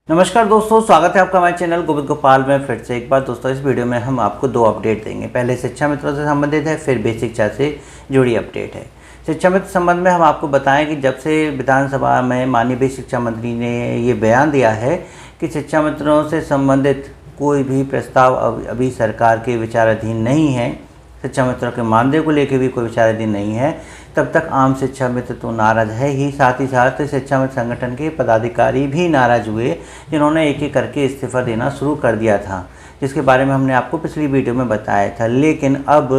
नमस्कार दोस्तों, स्वागत है आपका हमारे चैनल गोविंद गोपाल में। फिर से एक बार दोस्तों, इस वीडियो में हम आपको दो अपडेट देंगे। पहले शिक्षा मित्रों से संबंधित है, फिर बेसिक शिक्षा से जुड़ी अपडेट है। शिक्षा मित्र संबंध में हम आपको बताएं कि जब से विधानसभा में माननीय बेसिक शिक्षा मंत्री ने ये बयान दिया है कि शिक्षा मित्रों से संबंधित कोई भी प्रस्ताव अभी सरकार के विचाराधीन नहीं है, शिक्षा मित्रों के मानदेय को लेकर भी कोई विचाराधीन नहीं है, तब तक आम शिक्षा मित्र तो नाराज़ है ही, साथ ही साथ शिक्षा मित्र संगठन के पदाधिकारी भी नाराज़ हुए, जिन्होंने एक एक करके इस्तीफ़ा देना शुरू कर दिया था, जिसके बारे में हमने आपको पिछली वीडियो में बताया था। लेकिन अब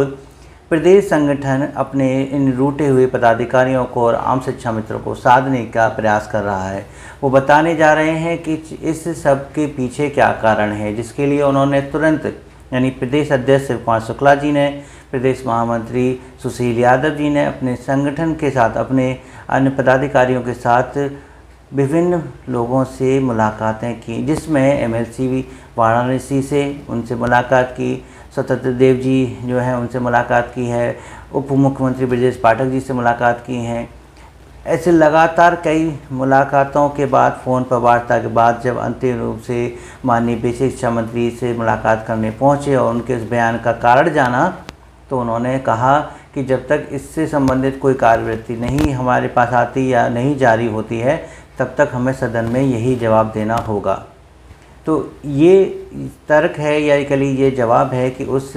प्रदेश संगठन अपने इन रूठे हुए पदाधिकारियों को और आम शिक्षा मित्रों को साधने का प्रयास कर रहा है। वो बताने जा रहे हैं कि इस सब के पीछे क्या कारण है, जिसके लिए उन्होंने तुरंत यानी प्रदेश अध्यक्ष शिव कुमार शुक्ला जी ने, प्रदेश महामंत्री सुशील यादव जी ने अपने संगठन के साथ, अपने अन्य पदाधिकारियों के साथ विभिन्न लोगों से मुलाकातें की, जिसमें एमएलसी वाराणसी से उनसे मुलाकात की, स्वतंत्र देव जी जो हैं उनसे मुलाकात की है, उप मुख्यमंत्री ब्रजेश पाठक जी से मुलाकात की हैं। ऐसे लगातार कई मुलाकातों के बाद, फ़ोन पर वार्ता के बाद जब अंतिम रूप से माननीय बेसिक शिक्षा मंत्री से मुलाकात करने पहुंचे और उनके इस बयान का कारण जाना, तो उन्होंने कहा कि जब तक इससे संबंधित कोई कार्यवृत्ति नहीं हमारे पास आती या नहीं जारी होती है, तब तक हमें सदन में यही जवाब देना होगा। तो ये तर्क है या कहीं ये जवाब है कि उस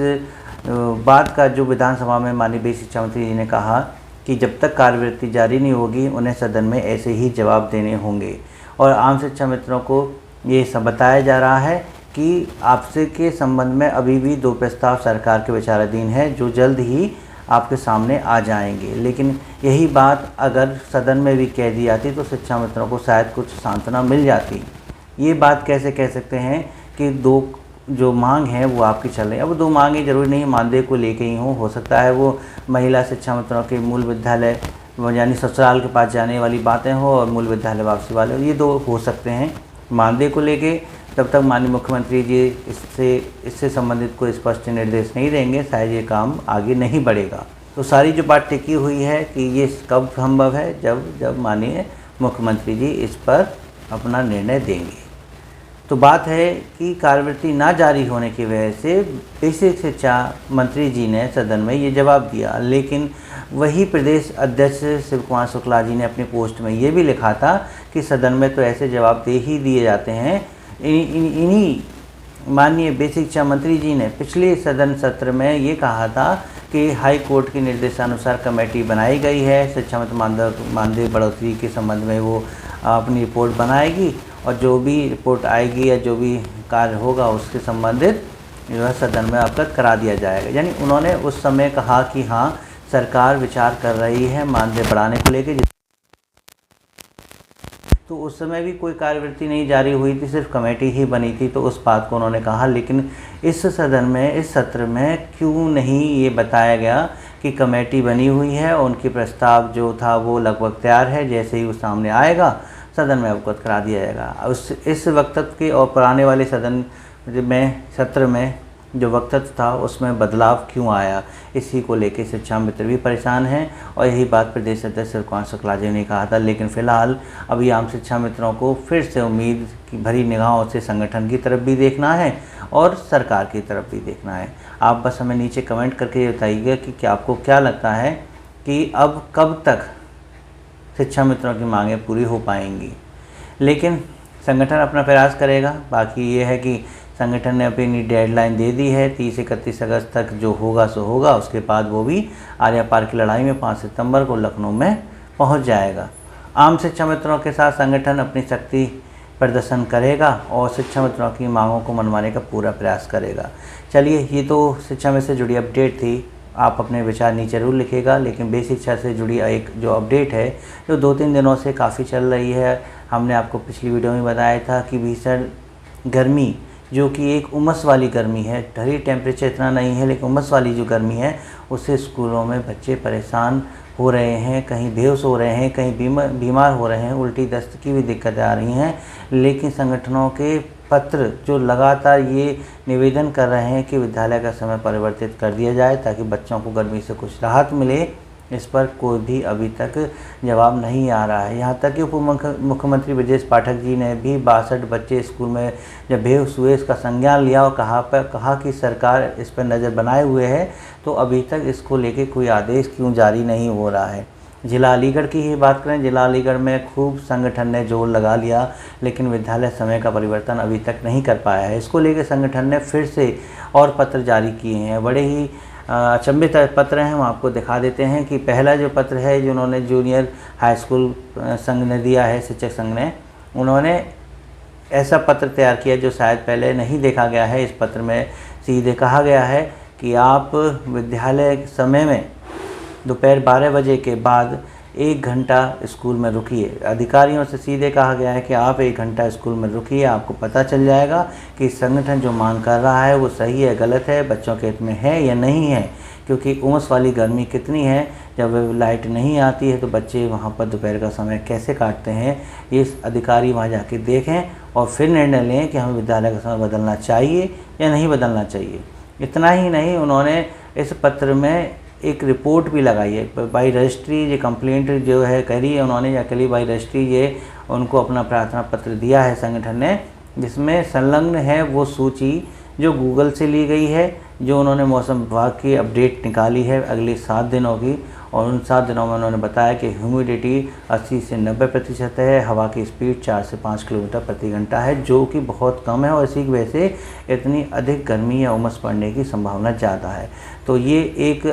बात का जो विधानसभा में माननीय बेसिक शिक्षा मंत्री जी ने कहा कि जब तक कार्यवृत्ति जारी नहीं होगी उन्हें सदन में ऐसे ही जवाब देने होंगे। और आम शिक्षा मित्रों को ये सब बताया जा रहा है कि आपसे के संबंध में अभी भी दो प्रस्ताव सरकार के विचाराधीन है, जो जल्द ही आपके सामने आ जाएंगे। लेकिन यही बात अगर सदन में भी कह दी जाती तो शिक्षा मित्रों को शायद कुछ सांत्वना मिल जाती। ये बात कैसे कह सकते हैं कि दो जो मांग है वो आपकी चल रही है। अब दो मांगें जरूरी नहीं मानदेय को लेके ही हो सकता है वो महिला शिक्षा मित्रों के मूल विद्यालय यानी ससुराल के पास जाने वाली बातें हो और मूल विद्यालय वापसी वाले, ये दो हो सकते हैं। मानदेय को लेके तब तक माननीय मुख्यमंत्री जी इससे संबंधित कोई स्पष्ट निर्देश नहीं देंगे, शायद ये काम आगे नहीं बढ़ेगा। तो सारी जो बात टिकी हुई है कि ये कब संभव है, जब माननीय मुख्यमंत्री जी इस पर अपना निर्णय देंगे। तो बात है कि कार्यवृत्ति ना जारी होने की वजह से बेसिक शिक्षा मंत्री जी ने सदन में ये जवाब दिया, लेकिन वही प्रदेश अध्यक्ष शिव कुमार शुक्ला जी ने अपनी पोस्ट में ये भी लिखा था कि सदन में तो ऐसे जवाब दे ही दिए जाते हैं। इन्हीं माननीय बेसिक शिक्षा मंत्री जी ने पिछले सदन सत्र में ये कहा था कि हाई कोर्ट के निर्देशानुसार कमेटी बनाई गई है, शिक्षा मित्र मानदेय बढ़ोतरी के संबंध में वो अपनी रिपोर्ट बनाएगी और जो भी रिपोर्ट आएगी या जो भी कार्य होगा उसके संबंधित जो है सदन में अवगत करा दिया जाएगा। यानी उन्होंने उस समय कहा कि हाँ, सरकार विचार कर रही है मानदेय बढ़ाने को लेकर। तो उस समय भी कोई कार्यवृत्ति नहीं जारी हुई थी, सिर्फ कमेटी ही बनी थी, तो उस बात को उन्होंने कहा। लेकिन इस सदन में, इस सत्र में क्यों नहीं ये बताया गया कि कमेटी बनी हुई है और उनकी प्रस्ताव जो था वो लगभग तैयार है, जैसे ही वो सामने आएगा सदन में अवगत करा दिया जाएगा। इस वक्तव्य के और पुराने वाले सत्र में जो वक्तव्य था उसमें बदलाव क्यों आया, इसी को लेकर शिक्षा मित्र भी परेशान हैं और यही बात प्रदेश अध्यक्ष शिव कुमार शुक्ला जी ने कहा था। लेकिन फ़िलहाल अभी आम शिक्षा मित्रों को फिर से उम्मीद की भरी निगाहों से संगठन की तरफ भी देखना है और सरकार की तरफ भी देखना है। आप बस हमें नीचे कमेंट करके ये बताइएगा कि आपको क्या लगता है कि अब कब तक शिक्षा मित्रों की मांगें पूरी हो पाएंगी। लेकिन संगठन अपना प्रयास करेगा। बाकी ये है कि संगठन ने अपनी डेडलाइन दे दी है 30-31 अगस्त तक, जो होगा सो होगा। उसके बाद वो भी आर्या पार की लड़ाई में 5 सितंबर को लखनऊ में पहुंच जाएगा। आम शिक्षा मित्रों के साथ संगठन अपनी शक्ति प्रदर्शन करेगा और शिक्षा मित्रों की मांगों को मनवाने का पूरा प्रयास करेगा। चलिए, ये तो शिक्षा में से जुड़ी अपडेट थी। आप अपने विचार नीचे जरूर लिखिएगा। लेकिन बेसिक शिक्षा से जुड़ी एक जो अपडेट है, जो 2-3 दिनों से काफ़ी चल रही है, हमने आपको पिछली वीडियो में बताया था कि भीषण गर्मी, जो कि एक उमस वाली गर्मी है, ढली टेम्परेचर इतना नहीं है, लेकिन उमस वाली जो गर्मी है उससे स्कूलों में बच्चे परेशान हो रहे हैं, कहीं बेहोश हो रहे हैं, कहीं बीमार हो रहे हैं, उल्टी दस्त की भी दिक्कतें आ रही हैं। लेकिन संगठनों के पत्र जो लगातार ये निवेदन कर रहे हैं कि विद्यालय का समय परिवर्तित कर दिया जाए ताकि बच्चों को गर्मी से कुछ राहत मिले, इस पर कोई भी अभी तक जवाब नहीं आ रहा है। यहाँ तक कि उप मुख्यमंत्री ब्रजेश पाठक जी ने भी 62 बच्चे स्कूल में जब बेहोश हुए इसका संज्ञान लिया और कहा कि सरकार इस पर नज़र बनाए हुए है, तो अभी तक इसको लेके कोई आदेश क्यों जारी नहीं हो रहा है। जिला अलीगढ़ की ही बात करें, जिला अलीगढ़ में खूब संगठन ने जोर लगा लिया, लेकिन विद्यालय समय का परिवर्तन अभी तक नहीं कर पाया है। इसको लेकर संगठन ने फिर से और पत्र जारी किए हैं। बड़े ही अचंभित पत्र हैं, हम आपको दिखा देते हैं कि पहला जो पत्र है जो उन्होंने जूनियर हाई स्कूल संघ ने दिया है, शिक्षक संघ ने, उन्होंने ऐसा पत्र तैयार किया जो शायद पहले नहीं देखा गया है। इस पत्र में सीधे कहा गया है कि आप विद्यालय समय में दोपहर 12 बजे के बाद 1 घंटा स्कूल में रुकिए। अधिकारियों से सीधे कहा गया है कि आप 1 घंटा स्कूल में रुकिए, आपको पता चल जाएगा कि संगठन जो मांग कर रहा है वो सही है, गलत है, बच्चों के हित में है या नहीं है। क्योंकि उमस वाली गर्मी कितनी है, जब लाइट नहीं आती है तो बच्चे वहाँ पर दोपहर का समय कैसे काटते हैं, ये अधिकारी वहाँ जाके देखें और फिर निर्णय लें कि हमें विद्यालय का समय बदलना चाहिए या नहीं बदलना चाहिए। इतना ही नहीं, उन्होंने इस पत्र में एक रिपोर्ट भी लगाई है। बाई रजिस्ट्री ये कंप्लेंट जो है करी है उन्होंने, या कली बाई रजिस्ट्री ये उनको अपना प्रार्थना पत्र दिया है संगठन ने, जिसमें संलग्न है वो सूची जो गूगल से ली गई है, जो उन्होंने मौसम विभाग की अपडेट निकाली है अगले 7 दिनों की। और उन 7 दिनों में उन्होंने बताया कि ह्यूमिडिटी 80 से 90% है, हवा की स्पीड 4 से 5 किलोमीटर प्रति घंटा है, जो कि बहुत कम है और इसी की वजह से इतनी अधिक गर्मी या उमस पड़ने की संभावना ज़्यादा है। तो ये एक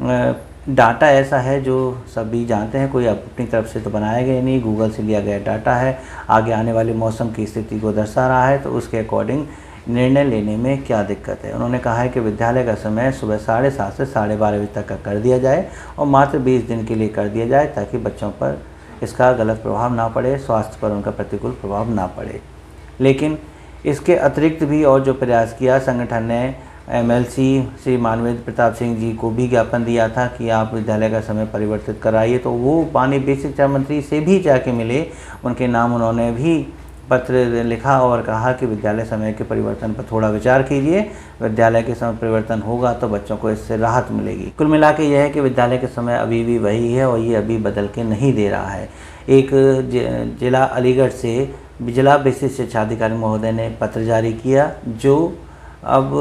डाटा ऐसा है जो सभी जानते हैं, कोई अपनी तरफ से तो बनाया गया नहीं, गूगल से लिया गया डाटा है, आगे आने वाले मौसम की स्थिति को दर्शा रहा है, तो उसके अकॉर्डिंग निर्णय लेने में क्या दिक्कत है। उन्होंने कहा है कि विद्यालय का समय सुबह 7:30 से 12:30 बजे तक का कर दिया जाए और मात्र 20 दिन के लिए कर दिया जाए, ताकि बच्चों पर इसका गलत प्रभाव ना पड़े, स्वास्थ्य पर उनका प्रतिकूल प्रभाव ना पड़े। लेकिन इसके अतिरिक्त भी और जो प्रयास किया, संगठन ने MLC श्री मानवेंद्र प्रताप सिंह जी को भी ज्ञापन दिया था कि आप विद्यालय का समय परिवर्तित कराइए, तो वो माननीय बेसिक शिक्षा मंत्री से भी जाके मिले, उनके नाम उन्होंने भी पत्र लिखा और कहा कि विद्यालय समय के परिवर्तन पर थोड़ा विचार कीजिए, विद्यालय के समय परिवर्तन होगा तो बच्चों को इससे राहत मिलेगी। कुल मिला के यह है कि विद्यालय के समय अभी भी वही है और ये अभी बदल के नहीं दे रहा है। एक जिला अलीगढ़ से जिला बेसिक शिक्षा अधिकारी महोदय ने पत्र जारी किया, जो अब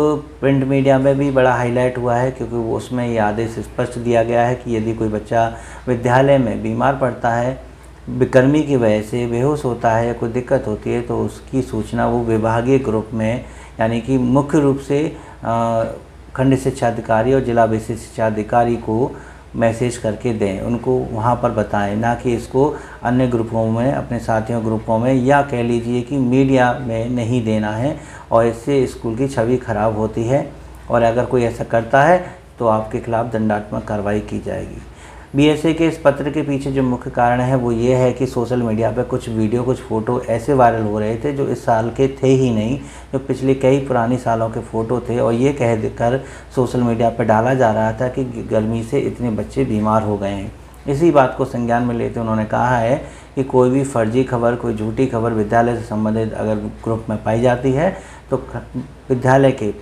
प्रिंट मीडिया में भी बड़ा हाईलाइट हुआ है, क्योंकि वो उसमें ये आदेश स्पष्ट दिया गया है कि यदि कोई बच्चा विद्यालय में बीमार पड़ता है, गर्मी की वजह से बेहोश होता है या कोई दिक्कत होती है, तो उसकी सूचना वो विभागीय ग्रुप में, यानी कि मुख्य रूप से खंड शिक्षा अधिकारी और जिला बेसिक शिक्षा अधिकारी को मैसेज करके दें, उनको वहाँ पर बताएं, ना कि इसको अन्य ग्रुपों में, अपने साथियों ग्रुपों में, या कह लीजिए कि मीडिया में नहीं देना है। और इससे स्कूल की छवि खराब होती है और अगर कोई ऐसा करता है तो आपके खिलाफ़ दंडात्मक कार्रवाई की जाएगी। BSA के इस पत्र के पीछे जो मुख्य कारण है वो ये है कि सोशल मीडिया पर कुछ वीडियो, कुछ फ़ोटो ऐसे वायरल हो रहे थे जो इस साल के थे ही नहीं, जो पिछले कई पुरानी सालों के फ़ोटो थे, और ये कह कर सोशल मीडिया पर डाला जा रहा था कि गर्मी से इतने बच्चे बीमार हो गए हैं। इसी बात को संज्ञान में लेते उन्होंने कहा है कि कोई भी फर्जी खबर, कोई झूठी खबर विद्यालय से संबंधित अगर ग्रुप में पाई जाती है तो विद्यालय के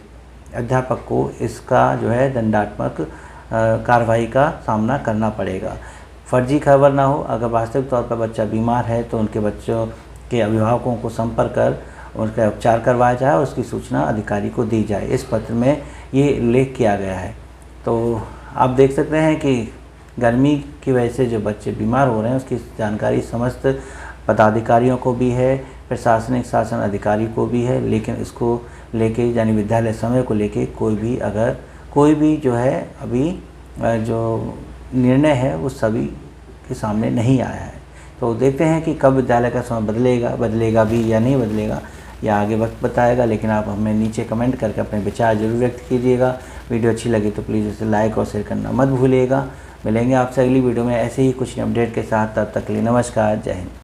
अध्यापक को इसका जो है दंडात्मक कार्रवाई का सामना करना पड़ेगा। फर्जी खबर ना हो, अगर वास्तविक तौर पर बच्चा बीमार है तो उनके बच्चों के अभिभावकों को संपर्क कर उनका उपचार करवाया जाए और उसकी सूचना अधिकारी को दी जाए। इस पत्र में ये उल्लेख किया गया है। तो आप देख सकते हैं कि गर्मी की वजह से जो बच्चे बीमार हो रहे हैं उसकी जानकारी समस्त पदाधिकारियों को भी है, प्रशासनिक शासन अधिकारी को भी है, लेकिन इसको लेके यानी विद्यालय समय को लेके कोई भी जो है अभी जो निर्णय है वो सभी के सामने नहीं आया है। तो देखते हैं कि कब विद्यालय का समय बदलेगा भी या नहीं बदलेगा, या आगे वक्त बताएगा। लेकिन आप हमें नीचे कमेंट करके अपने विचार जरूर व्यक्त कीजिएगा। वीडियो अच्छी लगी तो प्लीज़ इसे लाइक और शेयर करना मत भूलिएगा। मिलेंगे आपसे अगली वीडियो में ऐसे ही कुछ अपडेट के साथ, तब तक के लिए नमस्कार, जय हिंद।